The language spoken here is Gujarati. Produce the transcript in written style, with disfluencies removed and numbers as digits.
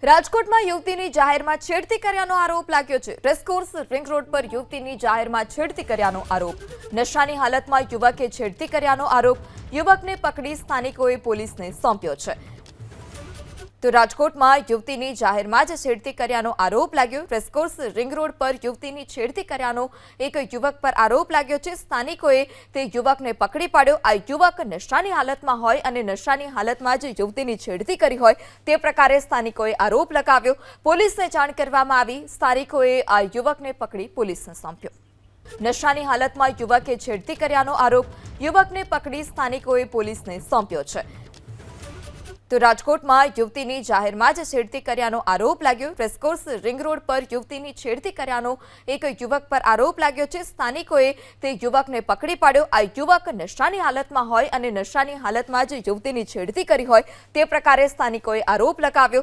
રાજકોટમાં યુવતીની જાહેરમાં છેડતી કર્યાનો આરોપ લાગ્યો છે। રેસકોર્સ રિંગ રોડ પર યુવતીની જાહેરમાં છેડતી કર્યાનો આરોપ। નશાની હાલતમાં યુવકે છેડતી કર્યાનો આરોપ। યુવકને પકડી સ્થાનિકોએ પોલીસને સોંપ્યો છે। તો રાજકોટમાં યુવતીની જાહેરમાં જ છેડતી કર્યાનો આરોપ લાગ્યો। રેસકોર્સ રિંગ રોડ પર યુવતીની છેડતી કર્યાનો એક યુવક પર આરોપ લાગ્યો છે। સ્થાનિકોએ તે યુવકને પકડી પાડ્યો। આ યુવક નશાની હાલતમાં હોય અને નશાની હાલતમાં જ યુવતીની છેડતી કરી હોય તે પ્રકારે સ્થાનિકોએ આરોપ લગાવ્યો। પોલીસને જાણ કરવામાં આવી। સ્થાનિકોએ આ યુવકને પકડી પોલીસને સોંપ્યો। નશાની હાલતમાં યુવકે છેડતી કર્યાનો આરોપ। યુવકને પકડી સ્થાનિકોએ પોલીસને સોંપ્યો છે। તો રાજકોટમાં યુવતીની જાહેરમાં જ છેડતી કર્યાનો આરોપ લાગ્યો। રેસકોર્સ રિંગ રોડ પર યુવતીની છેડતી કર્યાનો એક યુવક પર આરોપ લાગ્યો છે। સ્થાનિકોએ તે યુવકને પકડી પાડ્યો। આ યુવક નશાની હાલતમાં હોય અને નશાની હાલતમાં જ યુવતીની છેડતી કરી હોય તે પ્રકારે સ્થાનિકોએ આરોપ લગાવ્યો।